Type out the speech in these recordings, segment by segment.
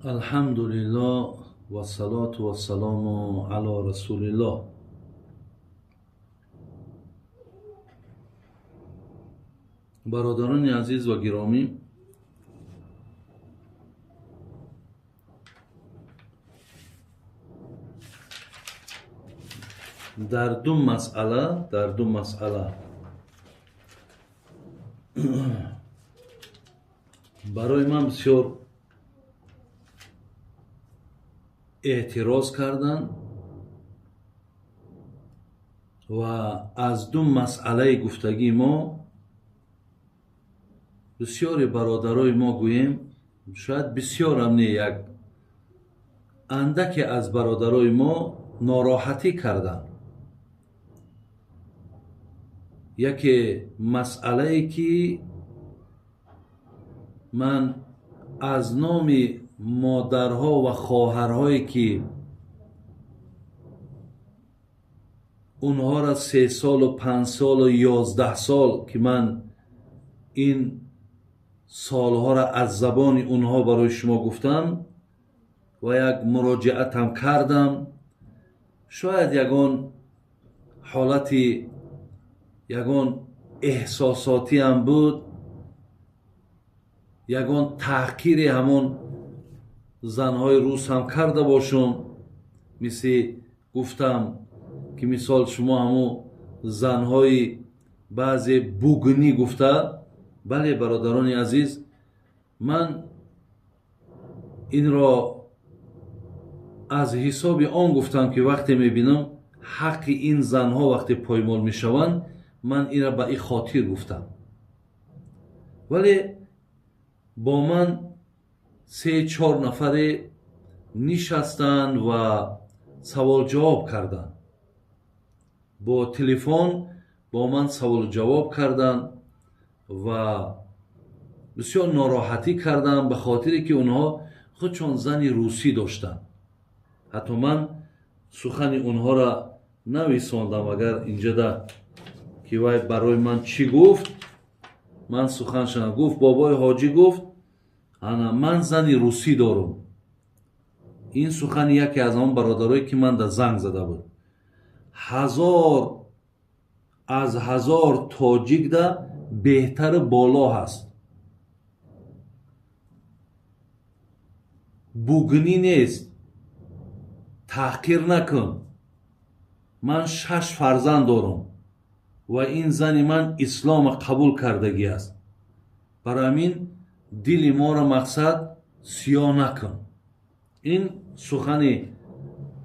Alhamdulillah wa salatu wa salamu ala Rasulillah. برادران عزیز و گرامی، در دو مسئله برای من بسیار اعتراض کردن و از دو مسئله گفتگی ما بسیاری برادرای ما گوییم، شاید بسیار هم نه، یک اندک از برادرای ما ناراحتی کردن. یکی مسئله ای که من از نام مادرها و خواهرهایی که اونها را 3 سال و 5 سال و 11 سال که من این سالها را از زبان اونها برای شما گفتم و یک مراجعت هم کردم، شاید یگان حالتی یگان احساساتی هم بود، یگان تحقیر همون زنهای روس هم کرده باشم. مثل گفتم که مثال شما همون زنهای بعضی بوگنی گفته. بله برادران عزیز، من این را از حساب آن گفتم که وقتی میبینم حق این زنها وقتی پایمال میشوند، من این را به این خاطر گفتم. ولی با من 3-4 نفر نشستند و سوال جواب کردند. با تلفن با من سوال جواب کردند و بسیار ناراحتی کردند به خاطری که اونها خودشون زن روسی داشتند. حتی من سخن اونها را نویساندم. اگر اینجا ده که وای برای من چی گفت، من سخنشان گفت بابای حاجی گفت انا من زن روسی دارم. این سخن یکی از آن برادرایی که من در زنگ زده بود. 1000 از 1000 تاجیک ده بهتر بالا هست. بوگنی نیست. تحقیر نکن. من 6 فرزند دارم و این زن من اسلام قبول کردگی است. برای همین دل ما را مقصد سیاه نکن. این سخن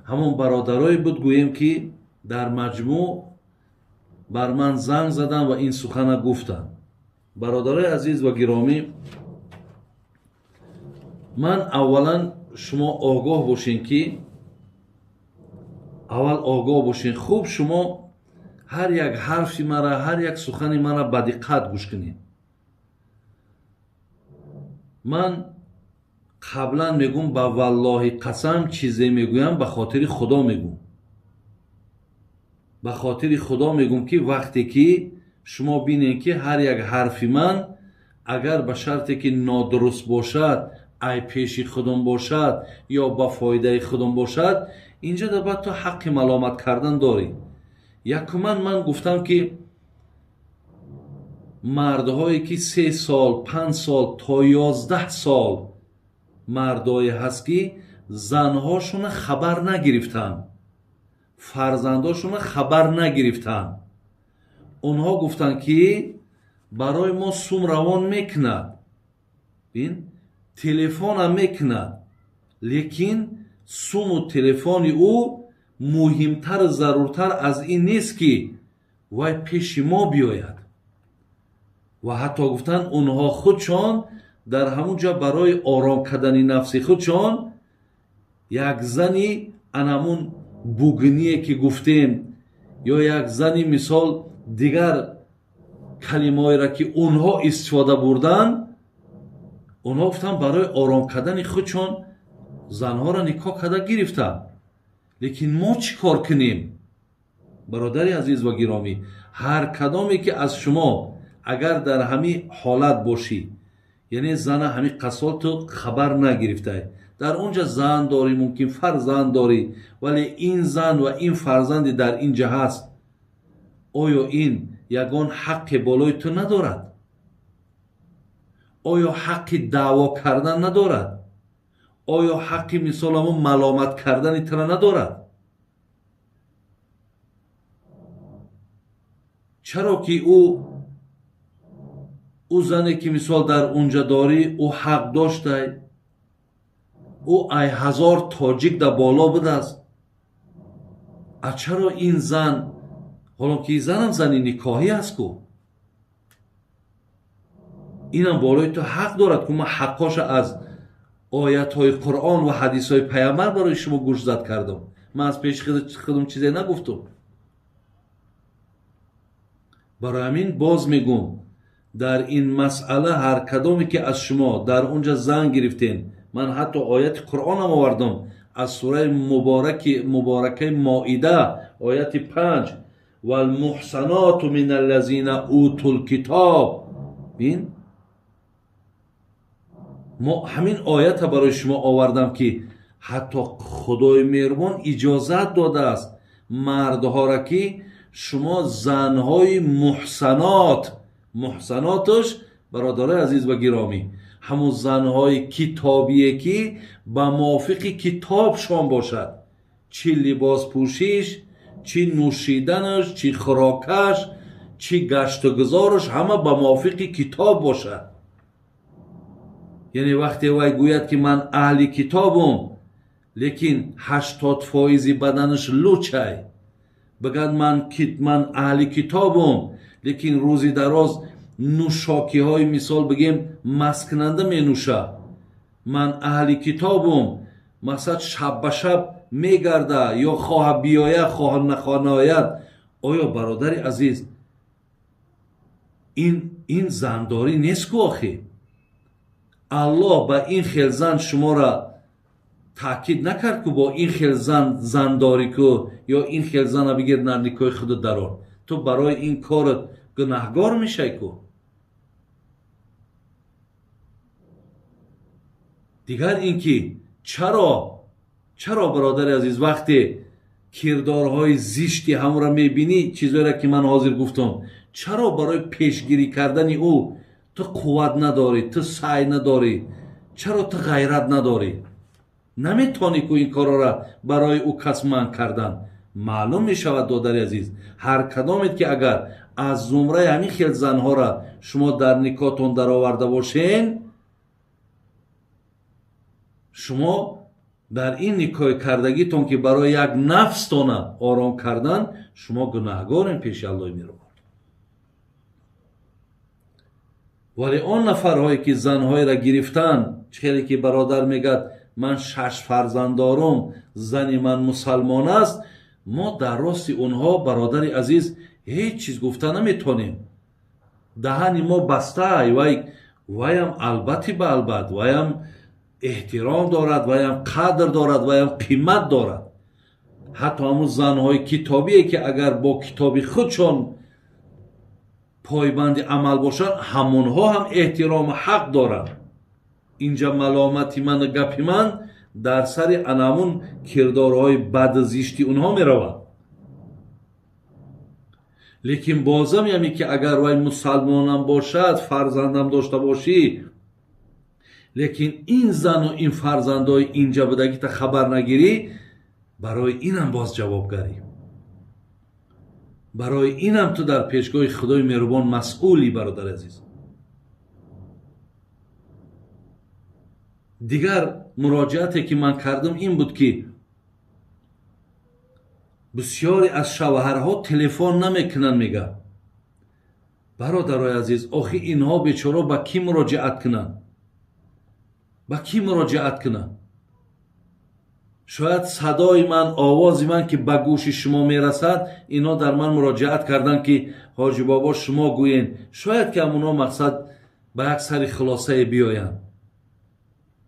همون برادرای بود گویم که در مجموع بر من زنگ زدن و این سخن گفتن. برادرای عزیز و گرامی، من اولا شما آگاه باشین که خوب شما هر یک حرفی مرا، هر یک سخنی مرا با دقت گوش کنید. من قبلا میگم با والله قسم چیزی میگویم به خاطر خدا میگم. به خاطر خدا میگم که وقتی که شما بینید که هر یک حرفی من اگر به شرطی که نادرست باشد، ای پیش خودم باشد یا با فایده خودم باشد، اینجا در بعد تو حق ملامت کردن داری. یکمن من گفتم که مردهایی که 3 سال 5 سال تا 11 سال مردایی هست که زنهاشون خبر نگرفتن، فرزنداشون خبر نگرفتن، اونها گفتن که برای ما سوم روان میکند، بین تلفن هم میکند، لیکن سوم و تلفن او مهمتر ضرورتر از این نیست که وای پیش ما بیاید. و حتی گفتن اونها خودشان در همونجا برای آرام کردن نفس خودشان یک زنی انمون بوگنیه که گفتیم یا یک زنی مثال دیگر کلمه‌ای را که اونها استفاده بردن، اونها گفتن برای آرام کردن خودشان زنها را نکاح کرده گرفتن. لیکن ما چی کار کنیم؟ برادری عزیز و گرامی، هر کدامی که از شما اگر در همین حالت باشی، یعنی زن همین قصال تو خبر نگرفته، در اونجا زن داری، ممکن فرزند داری، ولی این زن و این فرزندی در اینجا هست، آیا این یگان حق بالای تو ندارد؟ آیا حق دعوا کردن ندارد؟ آیا حق مثال همون ملامت کردن تو ندارد؟ چرا که او زنی که مثال در اونجا داری او حق داشته، او ای هزار تاجیک در بالا بوده است، چرا این زن، حالا که این زن هم زنی نکاحی است کو، اینم بالای تو حق دارد که من حقاش از آیت های قرآن و حدیث های پیامبر برای شما گوش زد کردم. من از پیش خودم چیزی نگفتم. برای همین باز میگم در این مسئله هر کدامی که از شما در اونجا زن گرفتین، من حتی آیت قرآن هم آوردم از سوره مبارکه مائده آیت 5 و المحصنات من الذین اوتوا الکتاب، بین ما همین آیت برای شما آوردم که حتی خدای مهربان اجازت داده است مردها را که شما زنهای محسناتش برادر عزیز و گرامی همون زنهای کتابیه که با موافق کتابشان باشد، چی لباس پوشیش، چی نوشیدنش، چی خوراکش، چی گشت و گذارش، همه با موافق کتاب باشد. یعنی وقتی وای گوید که من اهل کتابم لیکن 80% بدنش لوچه، بگد من اهل کتابم لیکن روزی دراز نوشاکی های مثال بگیم مسکننده می نوشه، من اهل کتابم مثلا شب به شب می گرده یا خواه بیایه خواه نخواه ناید، آیا برادر عزیز این زنداری نیست که آخی الله با این خیل زن شما را تاکید نکرد که با این خیل زنداری که یا این خیل زن بگیر نردیکای خود درار، تو برای این کارت گناهگار میشه که. دیگر اینکه چرا برادر عزیز وقتی کردارهای زشتی همون را میبینی، چیزایی را که من حاضر گفتم، چرا برای پیشگیری کردن او تو قوت نداری، تو سعی نداری، چرا تو غیرت نداری؟ نمیتونی که این کارا را برای او کسمان کردن. معلوم میشود دادر عزیز هر کدامید که اگر از زمره همین خیل زنها را شما در نکاحتون در آورده باشین، شما در این نکاح کردگیتون که برای یک نفستون آرام کردن، شما گناهگارین پیش الله میرون. ولی آن نفرهایی که زنهای را گرفتن، خیلی که برادر میگد من 6 فرزند دارم، زنی من مسلمان است، ما در راست اونها برادر عزیز هیچ چیز گفته نمیتونیم. دهن ما بسته، ویم البته به البته ویم احترام دارد، ویم قدر دارد، ویم قیمت دارد. حتی همون زنهای کتابیه که اگر با کتابی خودشون پایبند عمل باشن، همونها هم احترام حق دارن. اینجا ملامتی من و گپی من در سر انامون کردارهای بد زیشتی اونها می رود. لیکن بازم یمی که اگر وای مسلمانم باشد، فرزندم داشته باشی، لیکن این زن و این فرزندای اینجا بدگی تا خبر نگیری، برای اینم باز جوابگری، برای اینم تو در پیشگاه خدای مهربان مسئولی برادر عزیز. دیگر مراجعتی که من کردم این بود که بسیاری از شوهرها تلفن نمیکنن، میگه برادرای عزیز آخی اینها بیچاره با کی مراجعت کنن؟ با کی مراجعت کنن؟ شاید صدای من، آوازی من که به گوش شما میرسد، اینا در من مراجعت کردن که حاجی بابا شما گوین، شاید که همونا مقصد به یک سری خلاصه بیاین.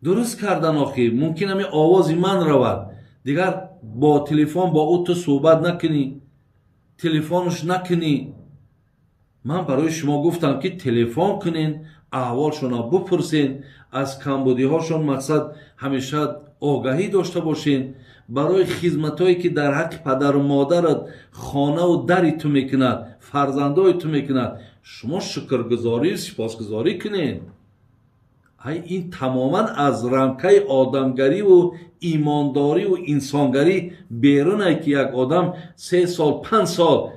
درست کردن آخی، ممکن همی آوازی من رود، دیگر با تلفن با او تو صحبت نکنی، تلفنش نکنی. من برای شما گفتم که تلفن کنین، احوالشون بپرسین، از کمبودی هاشون مقصد همیشه آگاهی داشته باشین. برای خدمت هایی که در حق پدر و مادرت خانه و دری تو میکند، فرزندای تو میکند، شما شکرگزاری سپاسگزاری کنین. این تماما از رمکه آدمگری و ایمانداری و انسانگری بیرونه که یک آدم 3 سال 5 سال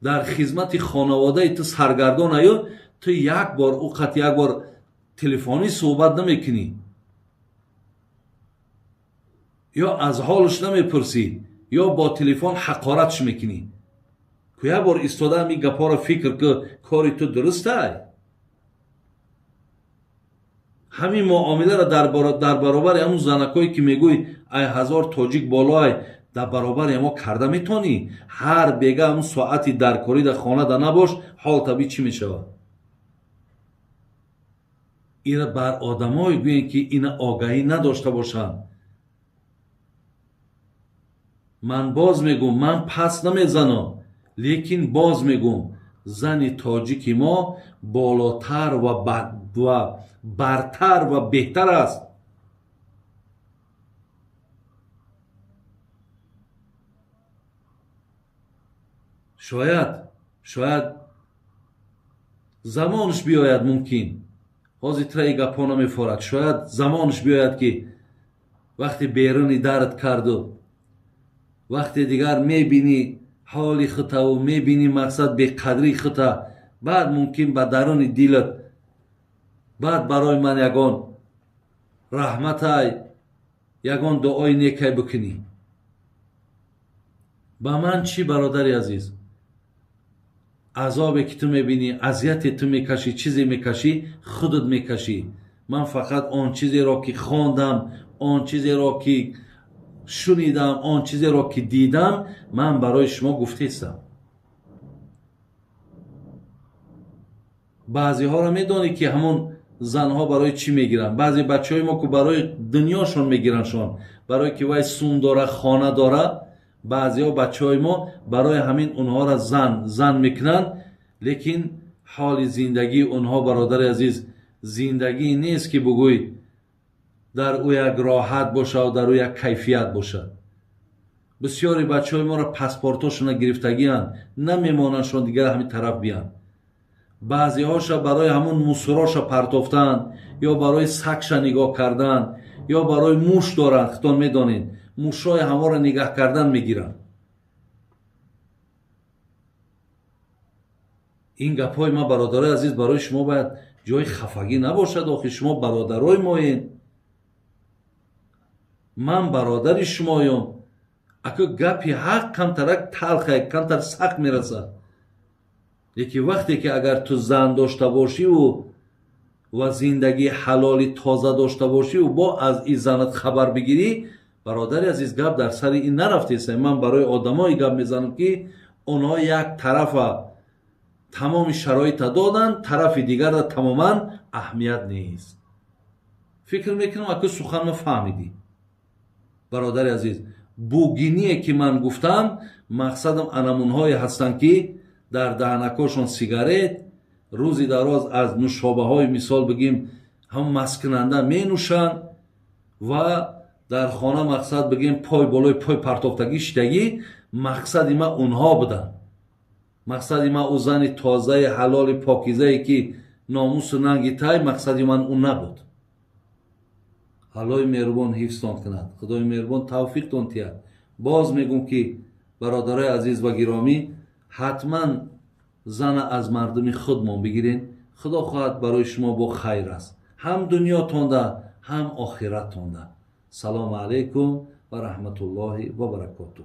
در خدمت خانواده تو سرگردان ایو، تو یک بار اوقات یک بار تلفنی صحبت نمیکنی یا از حالش نمیپرسی یا با تلفن حقارتش میکنی. که یک بار ایستاده می گپا را فکر که کاری تو درسته. همین معامله را در برابر همون زنکایی که میگوی ای 1000 تاجیک بالای در برابر ما کرده میتونی. هر بیگه همون ساعتی در کاری در خانه در نباش، حال طبیعی چی میشود؟ این بر آدمایی گوین که این آگاهی نداشته باشن. من باز میگم، من پس نمیزنم، لیکن باز میگم زن تاجیک ما بالاتر و برتر و بهتر است. شاید زمانش بیاید، ممکن حاضر ترای گپا نمیفورد، شاید زمانش بیاید که وقتی بیرونی درد کرد و وقتی دیگر میبینی حالی خطا و میبینی مقصد به قدری خطا، بعد ممکن به درون دیلت بعد برای من یگان رحمت های یگان دعای نیکی بکنی. با من چی برادری عزیز؟ عذابی که تو میبینی، اذیتی تو میکشی، چیزی میکشی، خودت میکشی. من فقط آن چیزی را که خواندم، آن چیزی را که شنیدم، آن چیزی را که دیدم، من برای شما گفته استم. بعضی ها را میدانی که همون زنها برای چی میگیرن؟ بعضی بچه های ما که برای دنیاشون میگیرن شون، برای که وای سون داره، خانه داره. بعضی ها بچه های ما برای همین اونها را زن میکنن. لیکن حال زندگی اونها برادر عزیز زندگی نیست که بگوی در او یک راحت باشه و در او یک کیفیت باشه. بسیاری بچه های ما را پاسپورتاشون گرفتگی هن، نمیمانن شون دیگر همین طرف بیان. بعضی هاشا برای همون موسراشا پرتافتن، یا برای سگشا نگاه کردن، یا برای موش دارن. خطان میدانین موشای همه را نگاه کردن میگیرن. این گپای ما برادرای عزیز برای شما باید جای خفگی نباشد. آخه شما برادرای ما این، من برادر شمایم. اگه گپی حق کمترک تلخه، کمتر سخت میرسد. یکی وقتی که اگر تو زن داشته باشی و زندگی حلالی تازه داشته باشی و با از این زنت خبر بگیری، برادر عزیز گپ در سر این نرفتیست. من برای آدمایی گپ میزنم که اونها یک طرف تمام شرایط دادن، طرف دیگر را تماما اهمیت نیست. فکر میکنم اگه سخن ما فهمیدی برادر عزیز. بوگینیه که من گفتم مقصدم انمونهایی هستن که در دهنکاشون سیگارت روزی دراز از نوشابه های مثال بگیم هم مسکننده می نوشن و در خانه مقصد بگیم پای بالای پای پرتافتگی شدگی. مقصد ما اونها بودن. مقصد ما او زن تازه حلال پاکیزه که ناموس و ننگی تای، مقصد من اون نبود. خدای مهربان حفظتان کند، خدای مهربان توفیقتان تید. باز میگم که برادرای عزیز و گرامی، حتما زن از مردم خودمان بگیرین. خدا خواهد برای شما با خیر است، هم دنیا تونده هم آخرت تونده. سلام علیکم و رحمت الله و برکاته.